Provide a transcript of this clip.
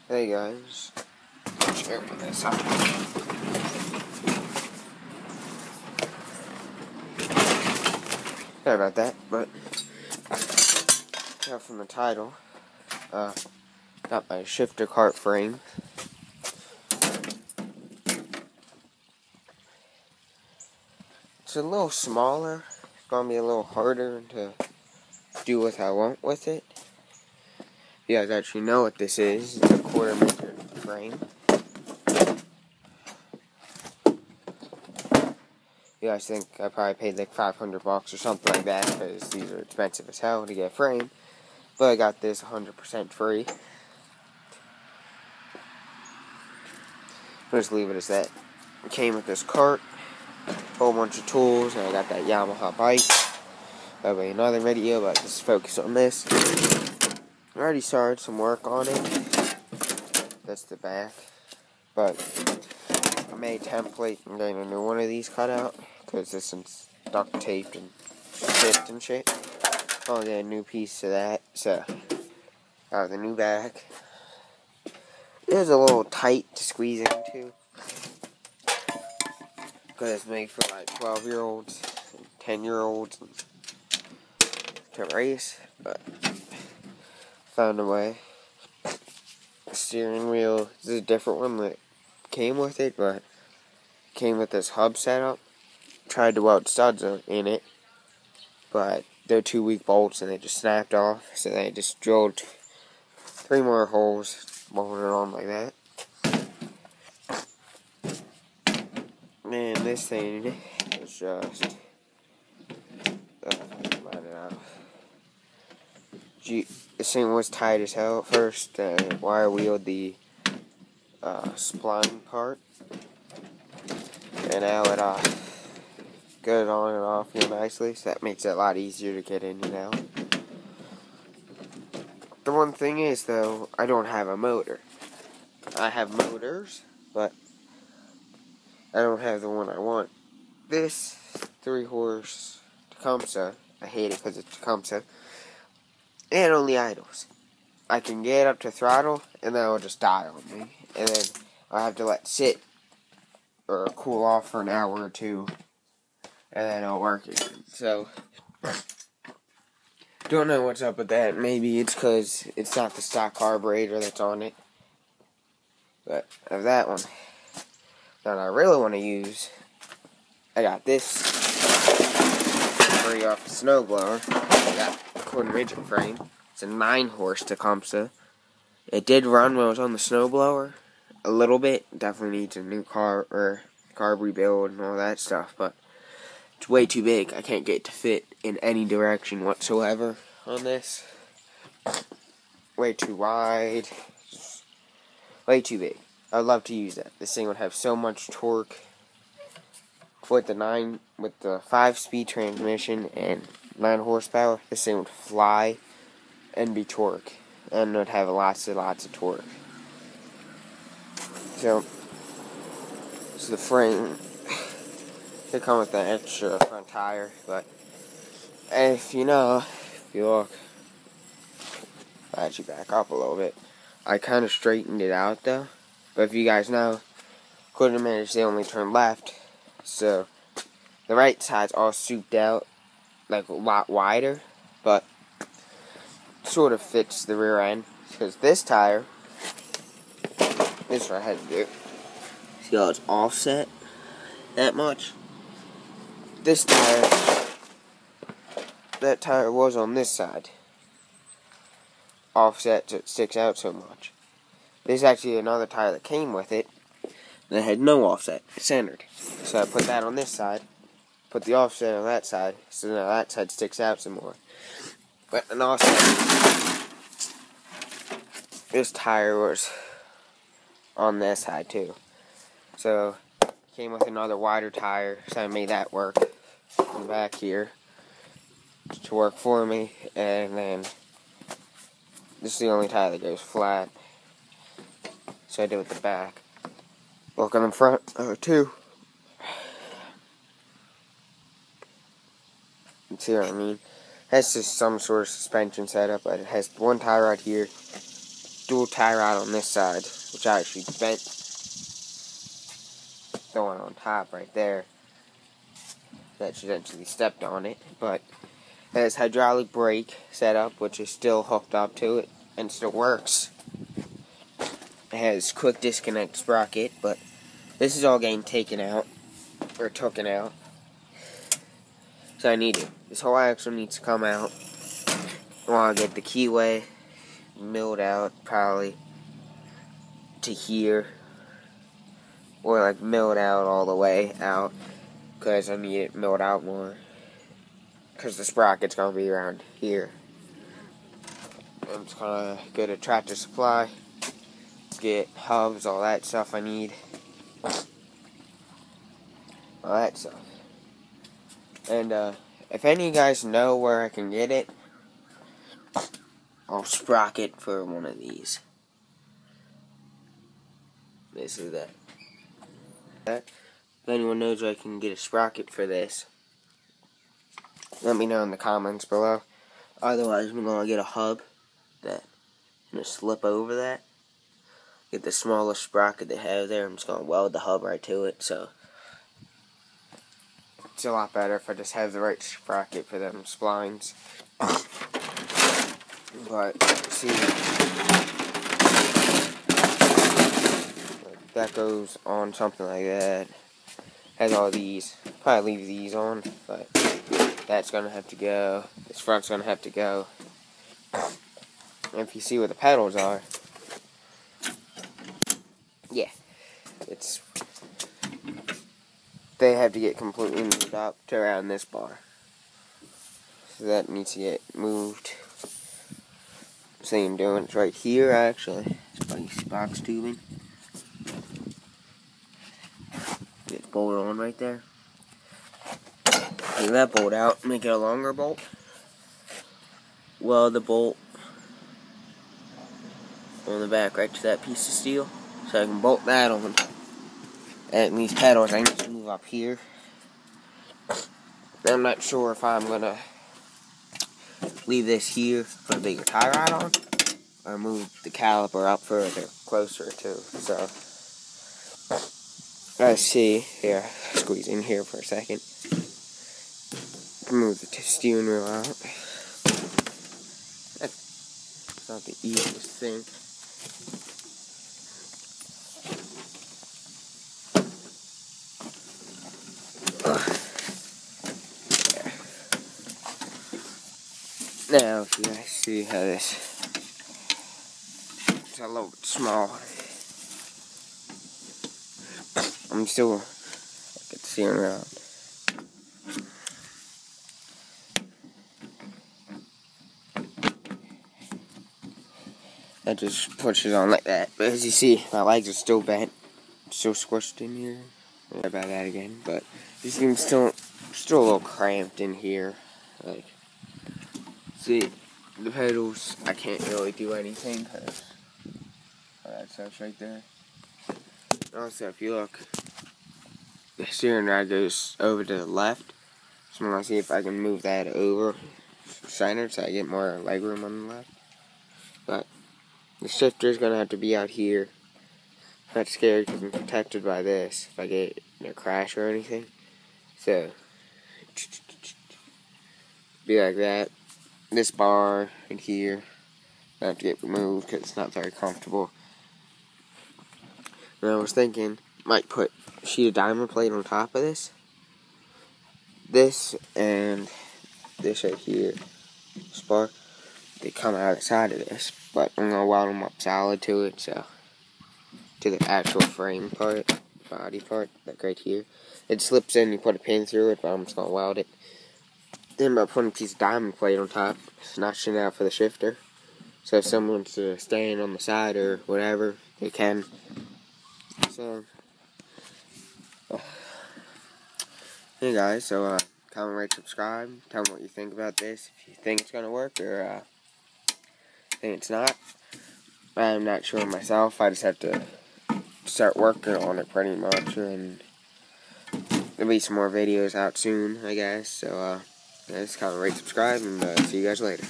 Hey guys, open this up. Sorry about that, but yeah, from the title, got my shifter kart frame. It's a little smaller. It's gonna be a little harder to do what I want with it. You guys actually know what this is. It's a 1/4 meter frame. You guys think I probably paid like $500 or something like that because these are expensive as hell to get a frame. But I got this 100% free. I'll just leave it as that. It came with this cart, a whole bunch of tools, and I got that Yamaha bike. That'll be another video, but just focus on this. I already started some work on it. That's the back. But I made a template and getting a new one of these cut out because this one's duct taped and stripped and shit. I'll get a new piece of that. So, the new back. It was a little tight to squeeze into because it's made for like 12-year-olds and 10-year-olds to race, but found a way. The steering wheel is a different one that came with it, but came with this hub setup. Tried to weld studs in it, but they're 2 weak bolts and they just snapped off, so they just drilled 3 more holes, bolted it on like that. And this thing is just this thing was tight as hell at first. Wire wheeled the spline part, and now it goes on and off here nicely, so that makes it a lot easier to get in and out. The one thing is, though, I don't have a motor. I have motors, but I don't have the one I want. This 3-horse Tecumseh, I hate it because it's Tecumseh, and only idles. I can get up to throttle, and then it'll just die on me. And then I'll have to let it sit or cool off for an hour or two, and then it'll work again. So, don't know what's up with that. Maybe it's because it's not the stock carburetor that's on it. But of that one that I really want to use, I got this free off a snowblower. I got a 1/4 midget frame. It's a 9-horse Tecumseh. It did run when I was on the snowblower a little bit. Definitely needs a new carb rebuild and all that stuff, but it's way too big. I can't get it to fit in any direction whatsoever on this. Way too wide. Way too big. I'd love to use that. This thing would have so much torque with the 5-speed transmission and 9 horsepower. This thing would fly and be torque, and it would have lots of torque. So the frame could come with an extra front tire, but if you look, I'll actually back up a little bit. I kind of straightened it out though, but if you guys know, 1/4 minutes they only turn left, so the right side's all souped out, like a lot wider, but sort of fits the rear end, because this tire, this is what I had to do. See how it's offset that much? This tire, that tire was on this side, offset so it sticks out so much. There's actually another tire that came with it that had no offset, centered. So I put that on this side, put the offset on that side, so now that side sticks out some more. But an offset, this tire was on this side too. So it came with another wider tire, so I made that work in the back here to work for me. And then this is the only tire that goes flat, so I did with the back. Look on the front too. See what I mean? It has just some sort of suspension setup, but it has one tire right here, dual tie rod on this side, which I actually bent the one on top right there. That should actually stepped on it, but it has hydraulic brake setup, which is still hooked up to it and still works. It has quick disconnect sprocket, but this is all getting taken out or taken out. So I need it. This whole axle needs to come out. I want to get the keyway milled out, probably to here, or like milled out all the way out, because I need it milled out more, because the sprocket's going to be around here. I'm just going to go to Tractor Supply, get hubs, all that stuff I need, all that stuff. And if any of you guys know where I can get it, I'll sprocket for one of these. This is that. If anyone knows where I can get a sprocket for this, let me know in the comments below. Otherwise, I'm going to get a hub that I'm going to slip over that. Get the smallest sprocket they have there. I'm just going to weld the hub right to it. So it's a lot better if I just have the right sprocket for them splines. But, see, that goes on something like that. Has all these. Probably leave these on, but that's going to have to go. This front's going to have to go. And if you see where the pedals are, yeah, they have to get completely moved up to around this bar. So that needs to get moved. Same doing it's right here actually. It's box tubing. Get the bolt on right there. Take that bolt out, make it a longer bolt. Weld the bolt on the back right to that piece of steel, so I can bolt that on. And these pedals I need to move up here. I'm not sure if I'm gonna leave this here, put a bigger tie rod on, or move the caliper up further, closer to. So let's see. Here, squeeze in here for a second. Move the steering wheel out. That's not the easiest thing. Now, if you guys see how this, it's a little bit small. I'm still get the steering wheel out. That just pushes on like that. But as you see, my legs are still bent, still squished in here. Sorry about that again, but you seem still a little cramped in here. Like, see, the pedals, I can't really do anything because that stuff's right there. Also, if you look, the steering rod goes over to the left. So I'm gonna see if I can move that over center so I get more leg room on the left. But the shifter is gonna have to be out here. Not scared because I'm protected by this if I get in a crash or anything. So be like that. This bar right here I have to get removed because it's not very comfortable. And I was thinking might put a sheet of diamond plate on top of this. This and this right here, spar, they come out of the side of this, but I'm gonna weld them up solid to it, so to the actual frame part, body part, like right here. It slips in, you put a pin through it, but I'm just gonna weld it. Then I'm gonna put a piece of diamond plate on top, notching it out for the shifter. So if someone's staying on the side or whatever, they can. So, hey guys, so comment, rate, subscribe. Tell me what you think about this. If you think it's gonna work or think it's not. I'm not sure myself. I just have to start working on it pretty much, and there'll be some more videos out soon, I guess. So, guys, comment, rate, subscribe, and see you guys later.